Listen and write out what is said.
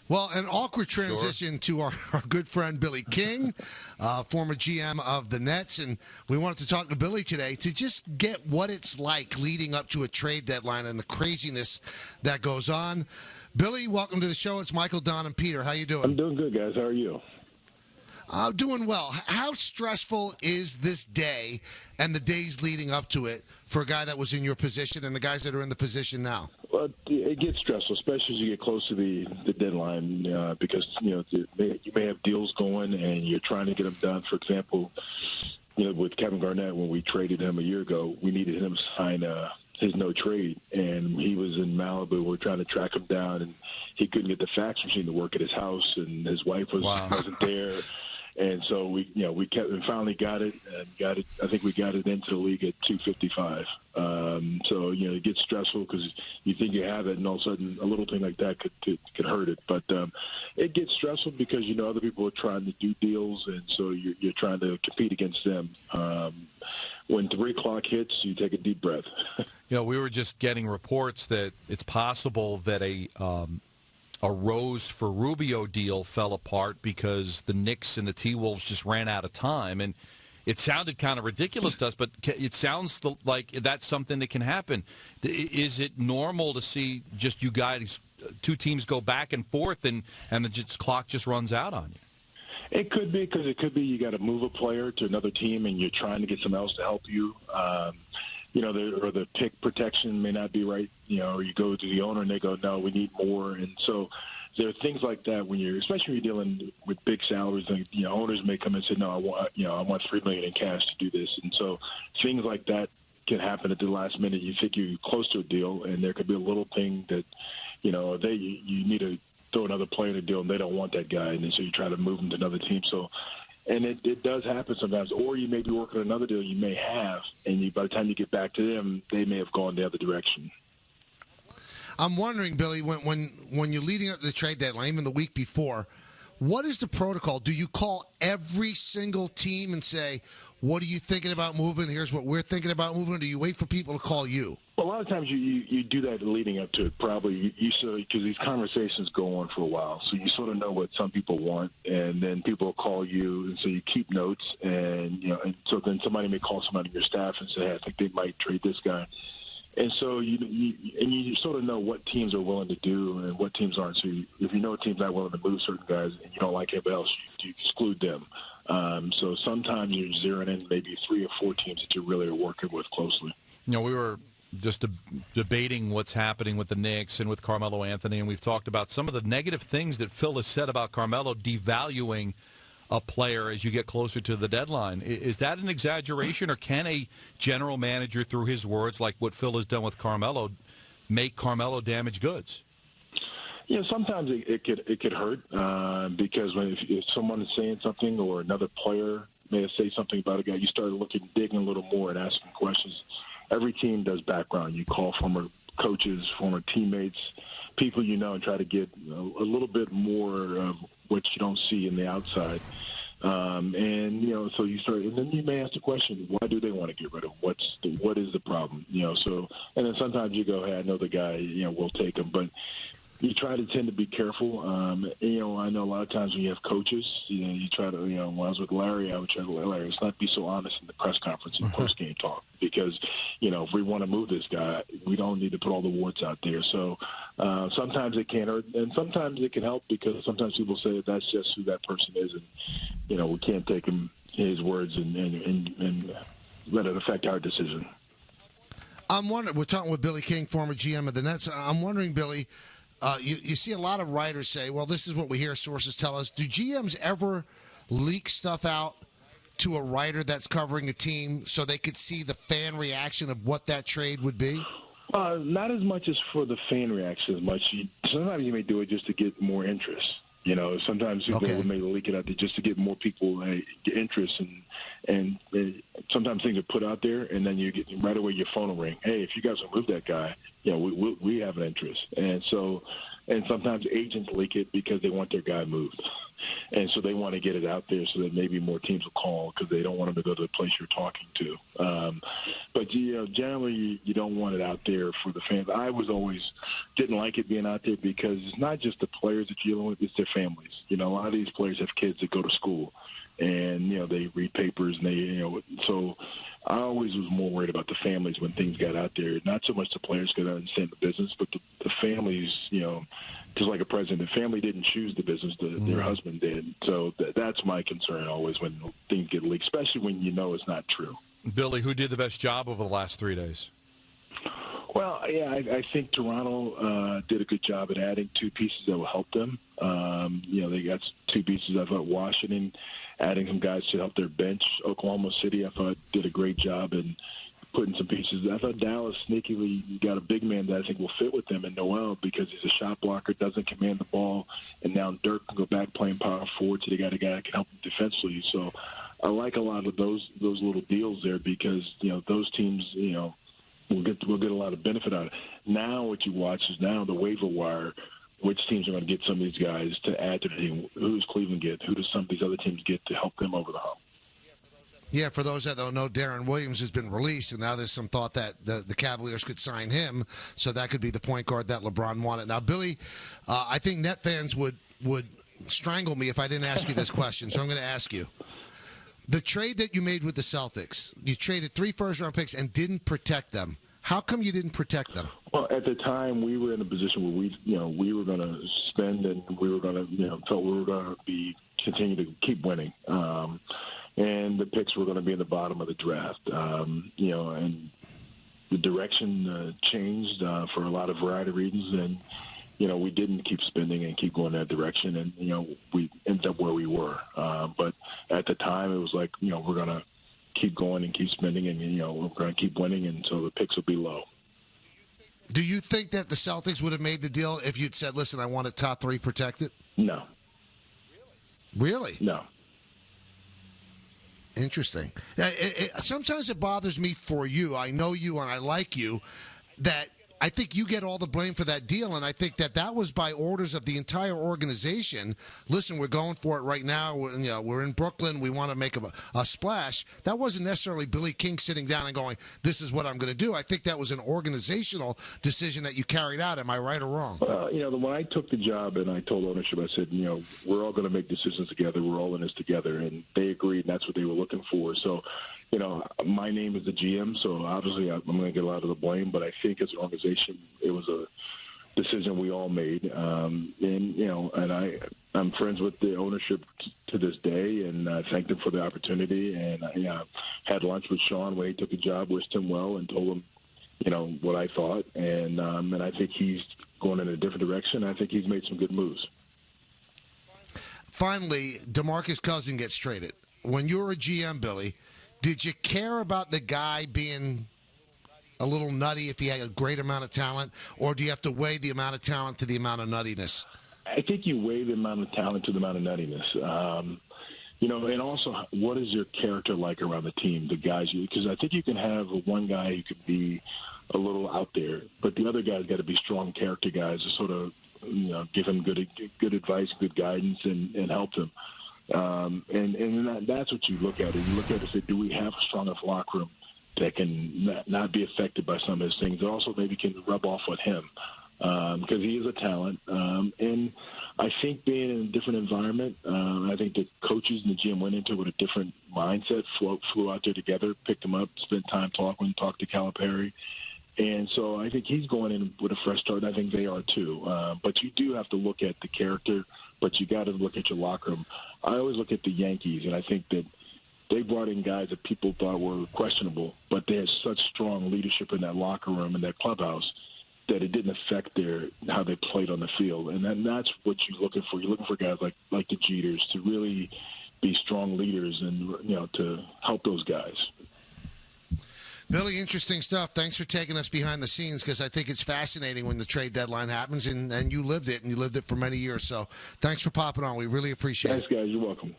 Well, an awkward transition to our good friend Billy King, former GM of the Nets, and we wanted to talk to Billy today to just get what it's like leading up to a trade deadline and the craziness that goes on. Billy, welcome to the show. It's Michael, Don, and Peter. How you doing? I'm doing good, guys. How are you? Doing well. How stressful is this day and the days leading up to it for a guy that was in your position and the guys that are in the position now? Well, it gets stressful, especially as you get close to the deadline, because you may have deals going and you're trying to get them done. For example, with Kevin Garnett, when we traded him a year ago, we needed him to sign his no trade, and he was in Malibu. We're trying to track him down, and he couldn't get the fax machine to work at his house, and his wife wasn't there. And so we kept and finally got it. I think we got it into the league at 255. So it gets stressful because you think you have it, and all of a sudden a little thing like that could hurt it. But it gets stressful because other people are trying to do deals, and so you're trying to compete against them. When 3 o'clock hits, you take a deep breath. We were just getting reports that it's possible that a Rose for Rubio deal fell apart because the Knicks and the T-Wolves just ran out of time. And it sounded kind of ridiculous to us, but it sounds like that's something that can happen. Is it normal to see just you guys, two teams go back and forth and the clock just runs out on you? It could be, because it could be you got to move a player to another team and you're trying to get someone else to help you. Or the pick protection may not be right, or you go to the owner and they go, no, we need more. And so there are things like that especially when you're dealing with big salaries, and, owners may come and say, no, I want $3 million in cash to do this. And so things like that can happen at the last minute. You think you're close to a deal, and there could be a little thing that, you need to throw another player in the deal, and they don't want that guy. And so you try to move them to another team. So, and it does happen sometimes. Or you may be working on another deal you may have, and by the time you get back to them, they may have gone the other direction. I'm wondering, Billy, when you're leading up to the trade deadline, even the week before, what is the protocol? Do you call every single team and say, what are you thinking about moving? Here's what we're thinking about moving. Or do you wait for people to call you? Well, a lot of times you do that leading up to it. Probably because these conversations go on for a while, so you sort of know what some people want, and then people will call you, and so you keep notes, and and so then somebody may call somebody on your staff and say, hey, I think they might trade this guy, and so you sort of know what teams are willing to do and what teams aren't. So if you know a team's not willing to move certain guys and you don't like anybody else, you exclude them. So sometimes you're zeroing in maybe 3 or 4 teams that you really are working with closely. We were just debating what's happening with the Knicks and with Carmelo Anthony, and we've talked about some of the negative things that Phil has said about Carmelo devaluing a player as you get closer to the deadline. Is that an exaggeration, or can a general manager, through his words, like what Phil has done with Carmelo, make Carmelo damaged goods? Sometimes it could hurt because if someone is saying something, or another player may say something about a guy, you start digging a little more and asking questions. Every team does background. You call former coaches, former teammates, people and try to get a little bit more of what you don't see in the outside. So you start, and then you may ask the question, why do they want to get rid of him? What is the problem? So, and then sometimes you go, hey, I know the guy, we'll take him, but you try to tend to be careful. I know a lot of times when you have coaches, you try to, when I was with Larry, I would try to let Larry, let's not be so honest in the press conference and post-game talk, because, if we want to move this guy, we don't need to put all the warts out there. So sometimes it can hurt, and sometimes it can help, because sometimes people say that's just who that person is, and, we can't take his words and let it affect our decision. I'm wondering, we're talking with Billy King, former GM of the Nets. I'm wondering, Billy, you see a lot of writers say, well, this is what we hear, sources tell us. Do GMs ever leak stuff out to a writer that's covering a team so they could see the fan reaction of what that trade would be? Not as much as for the fan reaction as much. Sometimes you may do it just to get more interest. Sometimes people may leak it out there just to get more people interest, and sometimes things are put out there, and then you get right away your phone will ring. Hey, if you guys will move that guy, we have an interest, and sometimes agents leak it because they want their guy moved. And so they want to get it out there so that maybe more teams will call because they don't want them to go to the place you're talking to. But, generally you don't want it out there for the fans. I was always didn't like it being out there because it's not just the players that you're dealing with, it's their families. A lot of these players have kids that go to school and, they read papers and they, so I always was more worried about the families when things got out there. Not so much the players could understand the business, but the families, just like a president, the family didn't choose the business, their husband did. So that's my concern always when things get leaked, especially when it's not true. Billy, who did the best job over the last 3 days? Well, yeah, I think Toronto did a good job at adding two pieces that will help them. They got two pieces. I thought Washington adding some guys to help their bench. Oklahoma City, I thought, did a great job in putting some pieces. I thought Dallas sneakily got a big man that I think will fit with them in Noel because he's a shot blocker, doesn't command the ball, and now Dirk can go back playing power forward, so they got a guy that can help them defensively. So I like a lot of those little deals there because, those teams, we'll get a lot of benefit out of it. Now what you watch is now the waiver wire, which teams are going to get some of these guys to add to the team. Who does Cleveland get? Who does some of these other teams get to help them over the hump? Yeah, for those that don't know, Deron Williams has been released, and now there's some thought that the Cavaliers could sign him, so that could be the point guard that LeBron wanted. Now, Billy, I think Net fans would strangle me if I didn't ask you this question, so I'm going to ask you. The trade that you made with the Celtics, you traded 3 first-round picks and didn't protect them. How come you didn't protect them? Well, at the time, we were in a position where we were going to spend and we were going to, felt we were going to continue to keep winning. And the picks were going to be in the bottom of the draft. And the direction changed for a lot of variety of reasons. And, we didn't keep spending and keep going that direction. And, we ended up where we were. But at the time, it was like, we're going to keep going and keep spending and, we're going to keep winning. And so the picks will be low. Do you think that the Celtics would have made the deal if you'd said, listen, I want a top 3 protected? No. Really? No. Interesting. Sometimes it bothers me for you. I know you and I like you, that I think you get all the blame for that deal, and I think that was by orders of the entire organization. Listen, we're going for it right now. We're in Brooklyn. We want to make a splash. That wasn't necessarily Billy King sitting down and going, this is what I'm going to do. I think that was an organizational decision that you carried out. Am I right or wrong? When I took the job and I told ownership, I said, we're all going to make decisions together. We're all in this together. And they agreed, and that's what they were looking for. So, my name is the GM, so obviously I'm going to get a lot of the blame. But I think as an organization, it was a decision we all made. And I'm friends with the ownership to this day, and I thank them for the opportunity. And I had lunch with Sean when he took the job, wished him well, and told him, what I thought. And I think he's going in a different direction. I think he's made some good moves. Finally, DeMarcus Cousins gets traded. When you were a GM, Billy, did you care about the guy being a little nutty if he had a great amount of talent, or do you have to weigh the amount of talent to the amount of nuttiness? I think you weigh the amount of talent to the amount of nuttiness. And also, what is your character like around the team, the guys? Because I think you can have one guy who could be a little out there, but the other guy's got to be strong character guys to sort of, give him good advice, good guidance, and help him. And that's what you look at. And you look at it and say, do we have a strong enough locker room that can not be affected by some of his things? That also maybe can rub off with him because he is a talent. And I think being in a different environment, I think the coaches and the GM went into it with a different mindset, flew out there together, picked him up, spent time talking to Calipari. And so I think he's going in with a fresh start, and I think they are too. But you do have to look at the character, but you got to look at your locker room. I always look at the Yankees, and I think that they brought in guys that people thought were questionable, but they had such strong leadership in that locker room and that clubhouse that it didn't affect how they played on the field. And that's what you're looking for. You're looking for guys like the Jeters to really be strong leaders and, to help those guys. Billy, interesting stuff. Thanks for taking us behind the scenes because I think it's fascinating when the trade deadline happens, and you lived it, and you lived it for many years. So thanks for popping on. We really appreciate it. Thanks, guys. You're welcome.